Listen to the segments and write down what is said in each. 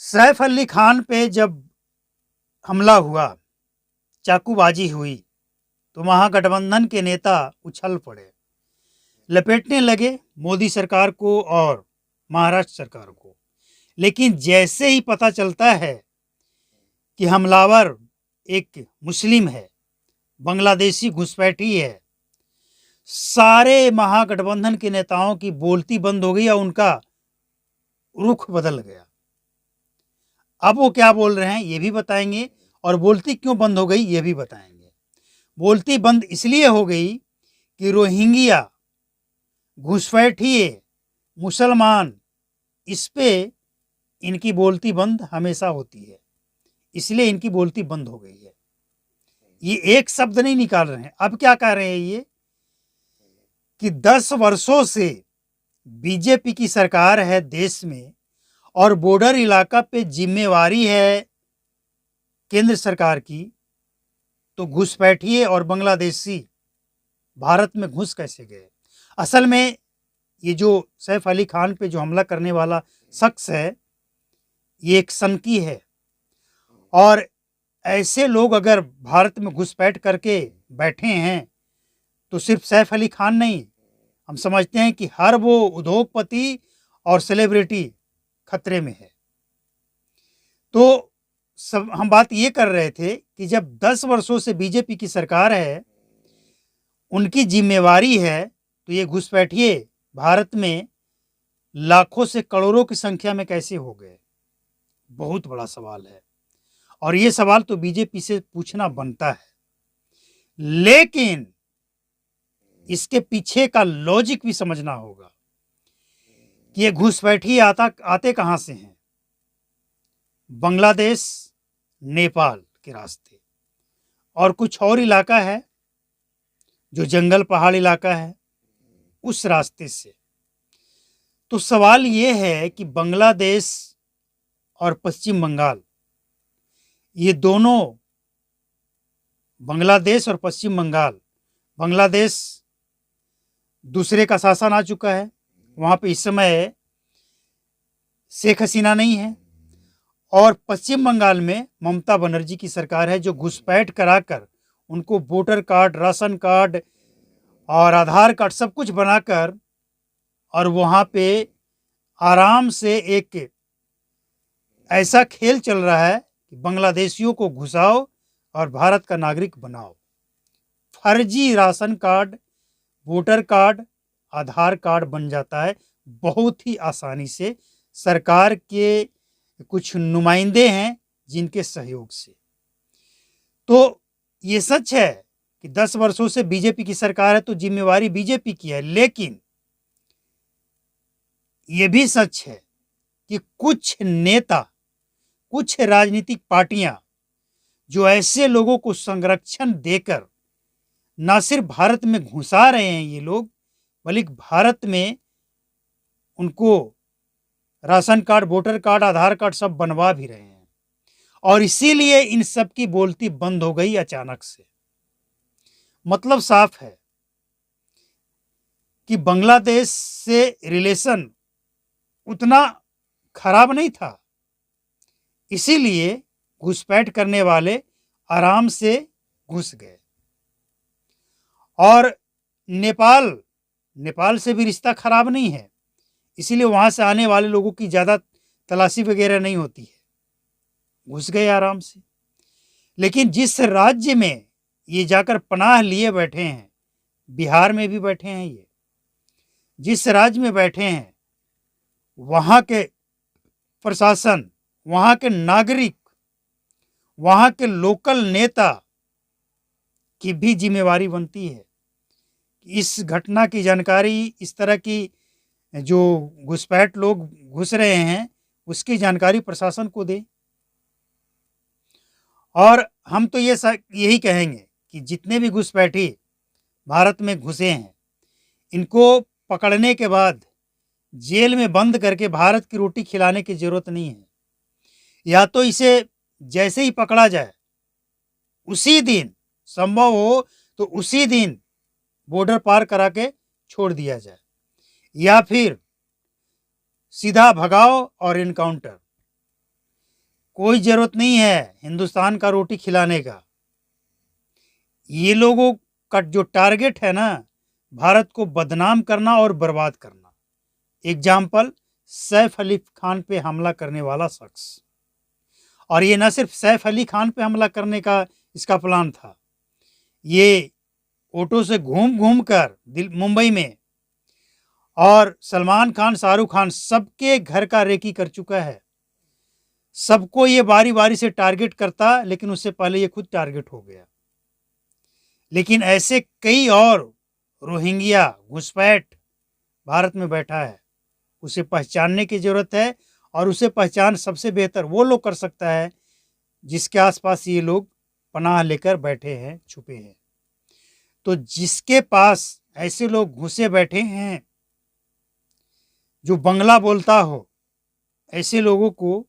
सैफ अली खान पे जब हमला हुआ, चाकूबाजी हुई, तो महागठबंधन के नेता उछल पड़े, लपेटने लगे मोदी सरकार को और महाराष्ट्र सरकार को। लेकिन जैसे ही पता चलता है कि हमलावर एक मुस्लिम है, बांग्लादेशी घुसपैठी है, सारे महागठबंधन के नेताओं की बोलती बंद हो गई और उनका रुख बदल गया। अब वो क्या बोल रहे हैं ये भी बताएंगे और बोलती क्यों बंद हो गई ये भी बताएंगे। बोलती बंद इसलिए हो गई कि रोहिंग्या, घुसपैठिए, मुसलमान, इस पे इनकी बोलती बंद हमेशा होती है, इसलिए इनकी बोलती बंद हो गई है। ये एक शब्द नहीं निकाल रहे हैं। अब क्या कह रहे हैं ये कि 10 वर्षों से बीजेपी की सरकार है देश में और बॉर्डर इलाका पे जिम्मेवारी है केंद्र सरकार की, तो घुसपैठिए और बांग्लादेशी भारत में घुस कैसे गए। असल में ये जो सैफ अली खान पे जो हमला करने वाला शख्स है ये एक सनकी है, और ऐसे लोग अगर भारत में घुसपैठ करके बैठे हैं तो सिर्फ सैफ अली खान नहीं, हम समझते हैं कि हर वो उद्योगपति और सेलिब्रिटी खतरे में है। तो सब हम बात ये कर रहे थे कि जब 10 वर्षों से बीजेपी की सरकार है, उनकी जिम्मेवारी है, तो ये घुसपैठिए भारत में लाखों से करोड़ों की संख्या में कैसे हो गए, बहुत बड़ा सवाल है। और ये सवाल तो बीजेपी से पूछना बनता है, लेकिन इसके पीछे का लॉजिक भी समझना होगा कि ये घुसपैठिए आते कहां से हैं। बांग्लादेश, नेपाल के रास्ते और कुछ और इलाका है जो जंगल पहाड़ इलाका है, उस रास्ते से। तो सवाल ये है कि बांग्लादेश और पश्चिम बंगाल, ये दोनों, बांग्लादेश और पश्चिम बंगाल, बांग्लादेश दूसरे का शासन आ चुका है, वहाँ पे इस समय शेख हसीना नहीं है, और पश्चिम बंगाल में ममता बनर्जी की सरकार है जो घुसपैठ कराकर उनको वोटर कार्ड, राशन कार्ड और आधार कार्ड सब कुछ बनाकर और वहाँ पे आराम से एक ऐसा खेल चल रहा है कि बांग्लादेशियों को घुसाओ और भारत का नागरिक बनाओ। फर्जी राशन कार्ड, वोटर कार्ड, आधार कार्ड बन जाता है बहुत ही आसानी से, सरकार के कुछ नुमाइंदे हैं जिनके सहयोग से। तो ये सच है कि 10 वर्षों से बीजेपी की सरकार है तो जिम्मेवारी बीजेपी की है, लेकिन ये भी सच है कि कुछ नेता, कुछ राजनीतिक पार्टियां जो ऐसे लोगों को संरक्षण देकर ना सिर्फ भारत में घुसा रहे हैं ये लोग, बल्कि भारत में उनको राशन कार्ड, वोटर कार्ड, आधार कार्ड सब बनवा भी रहे हैं। और इसीलिए इन सब की बोलती बंद हो गई अचानक से। मतलब साफ है कि बांग्लादेश से रिलेशन उतना खराब नहीं था, इसीलिए घुसपैठ करने वाले आराम से घुस गए। और नेपाल से भी रिश्ता खराब नहीं है, इसीलिए वहां से आने वाले लोगों की ज़्यादा तलाशी वगैरह नहीं होती है, घुस गए आराम से। लेकिन जिस राज्य में ये जाकर पनाह लिए बैठे हैं, बिहार में भी बैठे हैं ये, जिस राज्य में बैठे हैं वहाँ के प्रशासन, वहाँ के नागरिक, वहाँ के लोकल नेता की भी जिम्मेवारी बनती है। इस घटना की जानकारी, इस तरह की जो घुसपैठ लोग घुस रहे हैं उसकी जानकारी प्रशासन को दे। और हम तो यही कहेंगे कि जितने भी घुसपैठी भारत में घुसे हैं, इनको पकड़ने के बाद जेल में बंद करके भारत की रोटी खिलाने की जरूरत नहीं है। या तो इसे जैसे ही पकड़ा जाए उसी दिन, संभव हो तो उसी दिन बॉर्डर पार करा के छोड़ दिया जाए, या फिर सीधा भगाओ और इनकाउंटर। कोई ज़रूरत नहीं है हिंदुस्तान का रोटी खिलाने का। ये लोगों का जो टारगेट है ना, भारत को बदनाम करना और बर्बाद करना। एग्जाम्पल, सैफ अली खान पे हमला करने वाला शख्स। और ये न सिर्फ सैफ अली खान पे हमला करने का इसका प्लान था, ये ऑटो से घूम घूम कर मुंबई में और सलमान खान, शाहरुख खान सबके घर का रेकी कर चुका है। सबको ये बारी बारी से टारगेट करता, लेकिन उससे पहले ये खुद टारगेट हो गया। लेकिन ऐसे कई और रोहिंग्या घुसपैठ भारत में बैठा है, उसे पहचानने की जरूरत है। और उसे पहचान सबसे बेहतर वो लोग कर सकता है जिसके आसपास ये लोग पनाह लेकर बैठे हैं, छुपे हैं। तो जिसके पास ऐसे लोग घुसे बैठे हैं जो बंगला बोलता हो, ऐसे लोगों को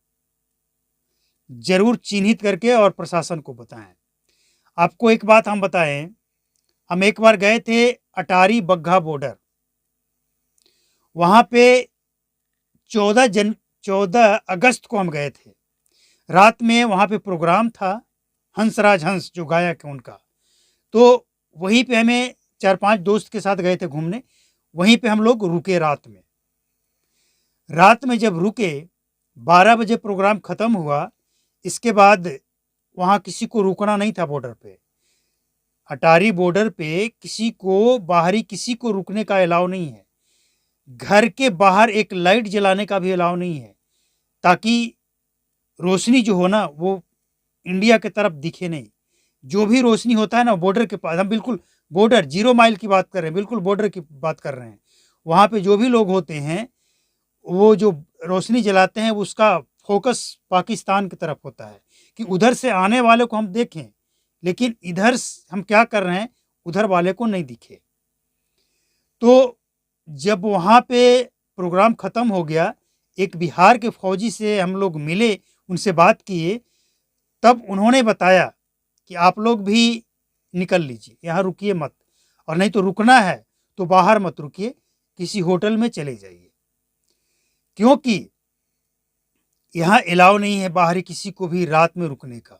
जरूर चिन्हित करके और प्रशासन को बताएं। आपको एक बात हम बताएं, हम एक बार गए थे अटारी बग्घा बॉर्डर। वहां पे 14 अगस्त को हम गए थे। रात में वहां पे प्रोग्राम था, हंसराज हंस जो गायक है उनका। तो वहीं पे हमें 4-5 दोस्त के साथ गए थे घूमने। वहीं पे हम लोग रुके रात में। रात में जब रुके, 12 बजे प्रोग्राम खत्म हुआ। इसके बाद वहाँ किसी को रुकना नहीं था बॉर्डर पे। अटारी बॉर्डर पे किसी को, बाहरी किसी को रुकने का अलाउ नहीं है। घर के बाहर एक लाइट जलाने का भी अलाउ नहीं है, ताकि रोशनी जो हो ना वो इंडिया की तरफ दिखे नहीं। जो भी रोशनी होता है ना बॉर्डर के पास, हम बिल्कुल बॉर्डर 0 माइल की बात कर रहे हैं, बिल्कुल बॉर्डर की बात कर रहे हैं। वहाँ पे जो भी लोग होते हैं वो जो रोशनी जलाते हैं उसका फोकस पाकिस्तान की तरफ होता है कि उधर से आने वाले को हम देखें, लेकिन इधर हम क्या कर रहे हैं उधर वाले को नहीं दिखे। तो जब वहाँ पे प्रोग्राम ख़त्म हो गया, एक बिहार के फौजी से हम लोग मिले, उनसे बात किए, तब उन्होंने बताया कि आप लोग भी निकल लीजिए, यहाँ रुकिए मत, और नहीं तो रुकना है तो बाहर मत रुकिए, किसी होटल में चले जाइए, क्योंकि यहाँ अलाउ नहीं है बाहरी किसी को भी रात में रुकने का।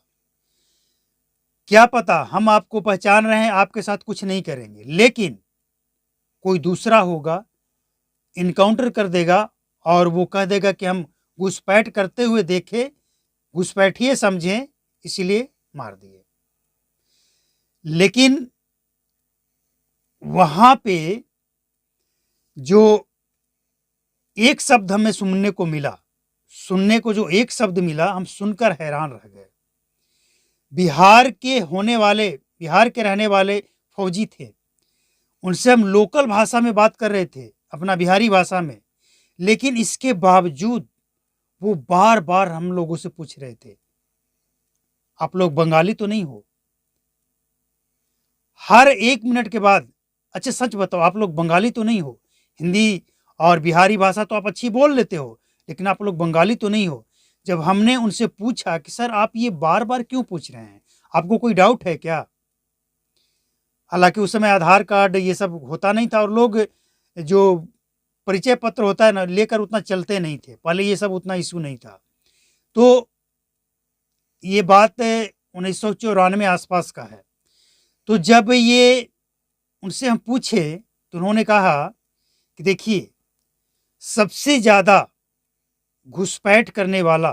क्या पता हम आपको पहचान रहे हैं, आपके साथ कुछ नहीं करेंगे, लेकिन कोई दूसरा होगा, इनकाउंटर कर देगा और वो कह देगा कि हम घुसपैठ करते हुए देखे, घुसपैठिए समझें, इसीलिए मार दिए। लेकिन वहां पे जो एक शब्द हमें सुनने को मिला, जो एक शब्द मिला, हम सुनकर हैरान रह गए। बिहार के रहने वाले फौजी थे। उनसे हम लोकल भाषा में बात कर रहे थे, अपना बिहारी भाषा में, लेकिन इसके बावजूद वो बार बार हम लोगों से पूछ रहे थे, आप लोग बंगाली तो नहीं हो? हर 1 मिनट के बाद, अच्छा सच बताओ आप लोग बंगाली तो नहीं हो? हिंदी और बिहारी भाषा तो आप अच्छी बोल लेते हो, लेकिन आप लोग बंगाली तो नहीं हो? जब हमने उनसे पूछा कि सर आप ये बार बार क्यों पूछ रहे हैं, आपको कोई डाउट है क्या? हालांकि उस समय आधार कार्ड ये सब होता नहीं था, और लोग जो परिचय पत्र होता है ना लेकर उतना चलते नहीं थे, पहले ये सब उतना इशू नहीं था। तो ये बात 1994 आसपास का है। तो जब ये उनसे हम पूछे तो उन्होंने कहा कि देखिए, सबसे ज़्यादा घुसपैठ करने वाला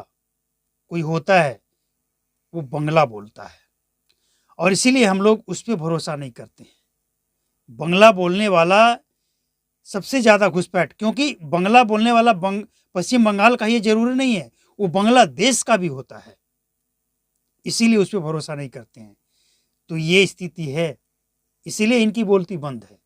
कोई होता है वो बंगला बोलता है, और इसीलिए हम लोग उस पर भरोसा नहीं करते हैं। बंगला बोलने वाला सबसे ज़्यादा घुसपैठ, क्योंकि बंगला बोलने वाला पश्चिम बंगाल का ये जरूरी नहीं है, वो बांग्लादेश का भी होता है, इसीलिए उस पर भरोसा नहीं करते हैं। तो ये स्थिति है, इसीलिए इनकी बोलती बंद है।